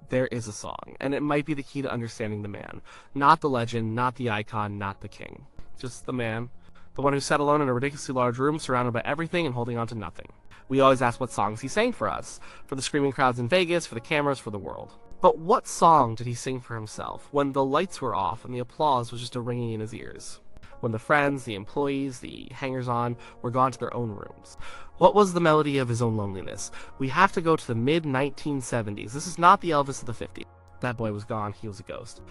there is a song, and it might be the key to understanding the man. Not the legend, not the icon, not the king. Just the man. The one who sat alone in a ridiculously large room, surrounded by everything and holding on to nothing. We always ask what songs he sang for us. For the screaming crowds in Vegas, for the cameras, for the world. But what song did he sing for himself, when the lights were off and the applause was just a ringing in his ears? When the friends, the employees, the hangers-on were gone to their own rooms? What was the melody of his own loneliness? We have to go to the mid-1970s. This is not the Elvis of the 50s. That boy was gone. He was a ghost.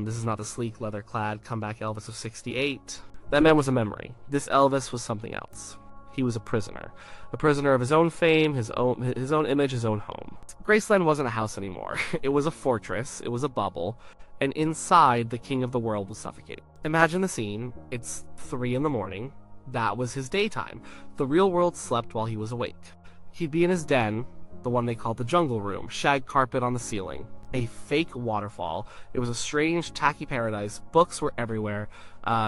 This is not the sleek, leather-clad, comeback Elvis of 68. That man was a memory. This Elvis was something else. He was a prisoner of his own fame, his own image, his own home. Graceland wasn't a house anymore. It was a fortress, it was a bubble, and inside, the king of the world was suffocating. Imagine the scene. It's 3 a.m. That was his daytime. The real world slept while he was awake. He'd be in his den, the one they called the jungle room, shag carpet on the ceiling, a fake waterfall. It was a strange, tacky paradise. Books were everywhere.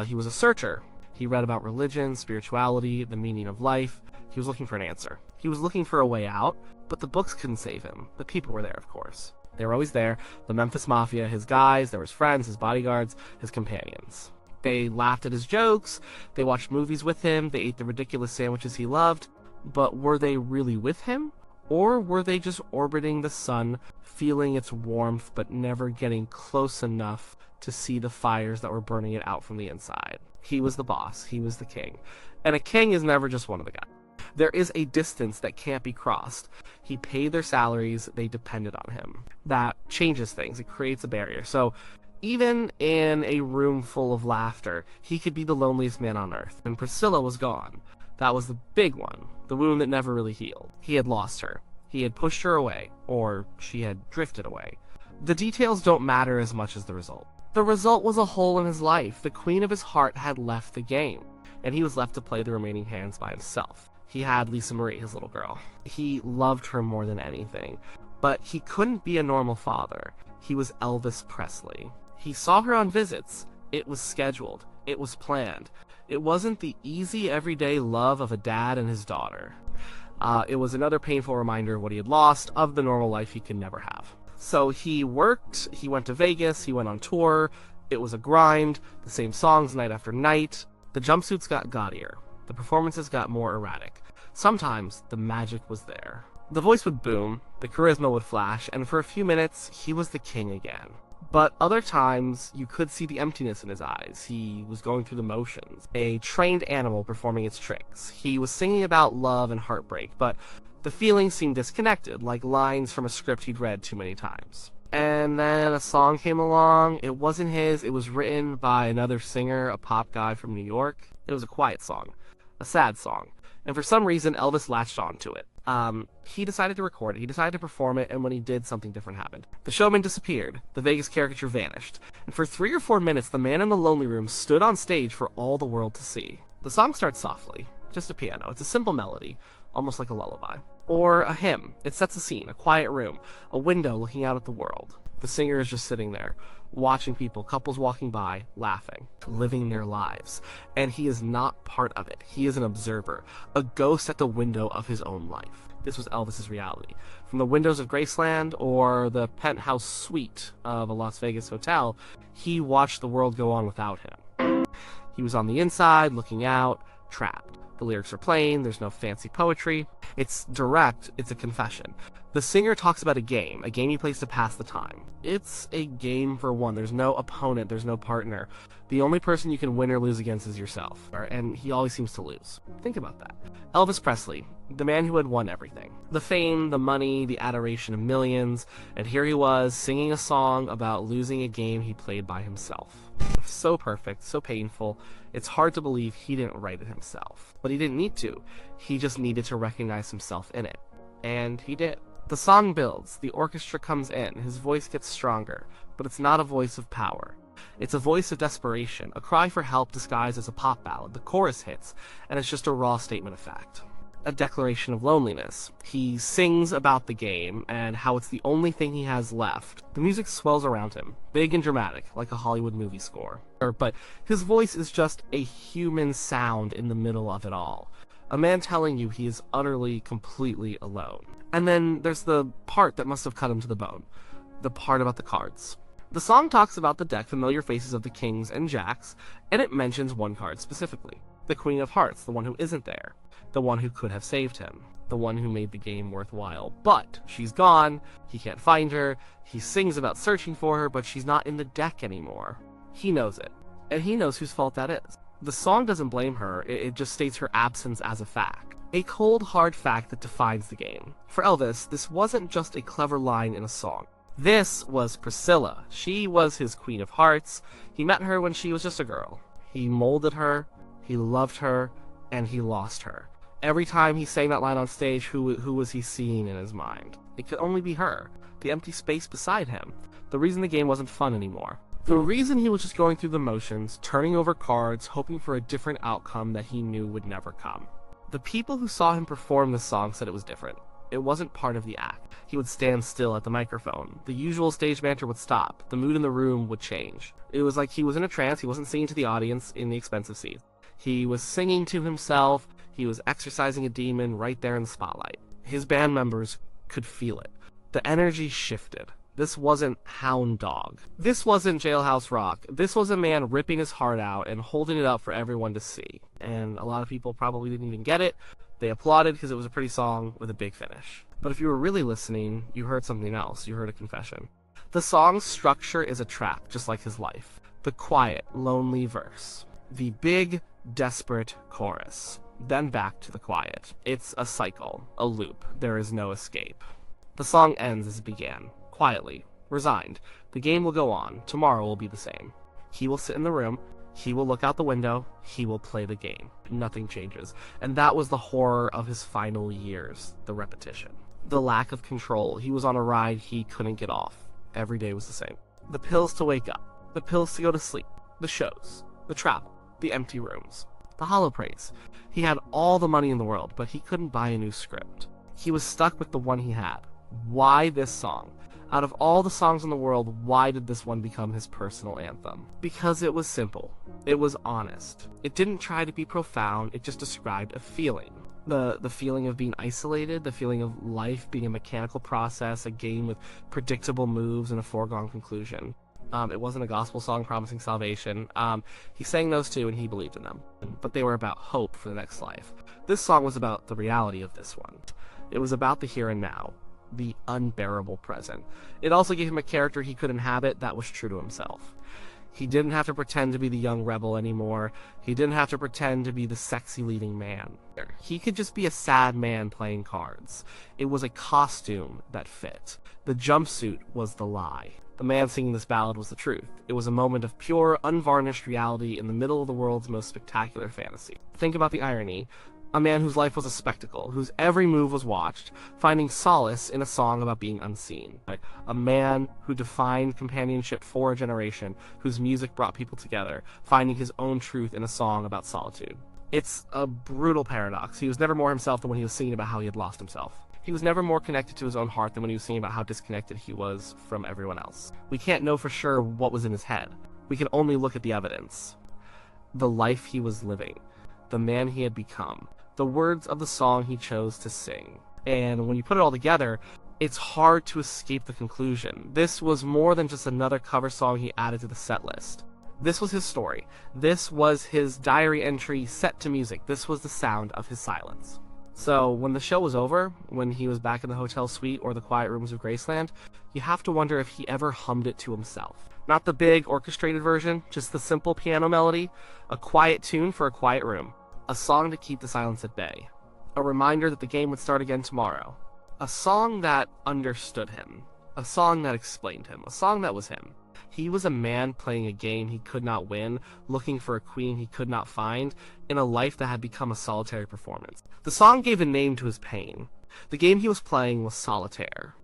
He was a searcher. He read about religion, spirituality, the meaning of life. He was looking for an answer. He was looking for a way out, but the books couldn't save him. The people were there, of course. They were always there. The Memphis Mafia, his guys, there were his friends, his bodyguards, his companions. They laughed at his jokes. They watched movies with him. They ate the ridiculous sandwiches he loved. But were they really with him? Or were they just orbiting the sun, feeling its warmth, but never getting close enough to see the fires that were burning it out from the inside? He was the boss. He was the king. And a king is never just one of the guys. There is a distance that can't be crossed. He paid their salaries. They depended on him. That changes things. It creates a barrier. So even in a room full of laughter, he could be the loneliest man on earth. And Priscilla was gone. That was the big one. The wound that never really healed. He had lost her. He had pushed her away. Or she had drifted away. The details don't matter as much as the result. The result was a hole in his life. The queen of his heart had left the game, and he was left to play the remaining hands by himself. He had Lisa Marie, his little girl. He loved her more than anything, but he couldn't be a normal father. He was Elvis Presley. He saw her on visits. It was scheduled. It was planned. It wasn't the easy, everyday love of a dad and his daughter. It was another painful reminder of what he had lost, of the normal life he could never have. So he worked, he went to Vegas, he went on tour. It was a grind, the same songs night after night. The jumpsuits got gaudier. The performances got more erratic. Sometimes the magic was there. The voice would boom, the charisma would flash, and for a few minutes, he was the king again. But other times, you could see the emptiness in his eyes. He was going through the motions. A trained animal performing its tricks. He was singing about love and heartbreak, but the feelings seemed disconnected, like lines from a script he'd read too many times. And then a song came along. It wasn't his. It was written by another singer, a pop guy from New York. It was a quiet song, a sad song. And for some reason, Elvis latched onto it. He decided to record it. He decided to perform it, and when he did, something different happened. The showman disappeared. The Vegas caricature vanished. And for 3 or 4 minutes, the man in the lonely room stood on stage for all the world to see. The song starts softly, just a piano. It's a simple melody, almost like a lullaby. Or a hymn. It sets a scene, a quiet room, a window looking out at the world. The singer is just sitting there, watching people, couples walking by, laughing, living their lives. And he is not part of it. He is an observer, a ghost at the window of his own life. This was Elvis's reality. From the windows of Graceland or the penthouse suite of a Las Vegas hotel, he watched the world go on without him. He was on the inside, looking out, trapped. The lyrics are plain, there's no fancy poetry. It's direct, it's a confession. The singer talks about a game he plays to pass the time. It's a game for one. There's no opponent, there's no partner. The only person you can win or lose against is yourself, and he always seems to lose. Think about that. Elvis Presley, the man who had won everything. The fame, the money, the adoration of millions, and here he was singing a song about losing a game he played by himself. So perfect, so painful. It's hard to believe he didn't write it himself. But he didn't need to. He just needed to recognize himself in it. And he did. The song builds, the orchestra comes in, his voice gets stronger, but it's not a voice of power. It's a voice of desperation, a cry for help disguised as a pop ballad. The chorus hits, and it's just a raw statement of fact. A declaration of loneliness. He sings about the game and how it's the only thing he has left. The music swells around him, big and dramatic, like a Hollywood movie score. But his voice is just a human sound in the middle of it all. A man telling you he is utterly, completely alone. And then there's the part that must have cut him to the bone. the part about the cards. The song talks about the deck familiar faces of the kings and jacks, and it mentions one card specifically. The Queen of Hearts, the one who isn't there. The one who could have saved him. The one who made the game worthwhile. But she's gone, he can't find her, he sings about searching for her, but she's not in the deck anymore. He knows it, and he knows whose fault that is. The song doesn't blame her, it just states her absence as a fact. A cold, hard fact that defines the game. For Elvis, this wasn't just a clever line in a song. This was Priscilla. She was his Queen of Hearts. He met her when she was just a girl. He molded her, he loved her, and he lost her. Every time he sang that line on stage, who was he seeing in his mind? It could only be her, the empty space beside him. The reason the game wasn't fun anymore. The reason he was just going through the motions, turning over cards, hoping for a different outcome that he knew would never come. The people who saw him perform this song said it was different. It wasn't part of the act. He would stand still at the microphone. The usual stage banter would stop. The mood in the room would change. It was like he was in a trance. He wasn't singing to the audience in the expensive seats. He was singing to himself. He was exercising a demon right there in the spotlight. His band members could feel it. The energy shifted. This wasn't Hound Dog. This wasn't Jailhouse Rock. This was a man ripping his heart out and holding it up for everyone to see. And a lot of people probably didn't even get it. They applauded because it was a pretty song with a big finish. But if you were really listening, you heard something else. You heard a confession. The song's structure is a trap, just like his life. The quiet, lonely verse. The big, desperate chorus. Then back to the quiet. It's a cycle, a loop. There is no escape. The song ends as it began. Quietly, resigned. The game will go on. Tomorrow will be the same. He will sit in the room. He will look out the window. He will play the game. Nothing changes. And that was the horror of his final years. The repetition. The lack of control. He was on a ride he couldn't get off. Every day was the same. The pills to wake up. The pills to go to sleep. The shows. The travel. The empty rooms. The hollow praise. He had all the money in the world, but he couldn't buy a new script. He was stuck with the one he had. Why this song? Out of all the songs in the world, why did this one become his personal anthem? Because it was simple. It was honest. It didn't try to be profound, it just described a feeling. The feeling of being isolated, the feeling of life being a mechanical process, a game with predictable moves and a foregone conclusion. It wasn't a gospel song promising salvation. He sang those too and he believed in them. But they were about hope for the next life. This song was about the reality of this one. It was about the here and now. The unbearable present. It also gave him a character he could inhabit that was true to himself. He didn't have to pretend to be the young rebel anymore. He didn't have to pretend to be the sexy leading man. He could just be a sad man playing cards. It was a costume that fit. The jumpsuit was the lie. The man singing this ballad was the truth. It was a moment of pure, unvarnished reality in the middle of the world's most spectacular fantasy. Think about the irony. A man whose life was a spectacle, whose every move was watched, finding solace in a song about being unseen. A man who defined companionship for a generation, whose music brought people together, finding his own truth in a song about solitude. It's a brutal paradox. He was never more himself than when he was singing about how he had lost himself. He was never more connected to his own heart than when he was singing about how disconnected he was from everyone else. We can't know for sure what was in his head. We can only look at the evidence. The life he was living. The man he had become. The words of the song he chose to sing. And when you put it all together, it's hard to escape the conclusion. This was more than just another cover song he added to the set list. This was his story. This was his diary entry set to music. This was the sound of his silence. So when the show was over, when he was back in the hotel suite or the quiet rooms of Graceland, you have to wonder if he ever hummed it to himself. Not the big orchestrated version, just the simple piano melody, a quiet tune for a quiet room. A song to keep the silence at bay. A reminder that the game would start again tomorrow. A song that understood him. A song that explained him. A song that was him. He was a man playing a game he could not win, looking for a queen he could not find, in a life that had become a solitary performance. The song gave a name to his pain. The game he was playing was solitaire.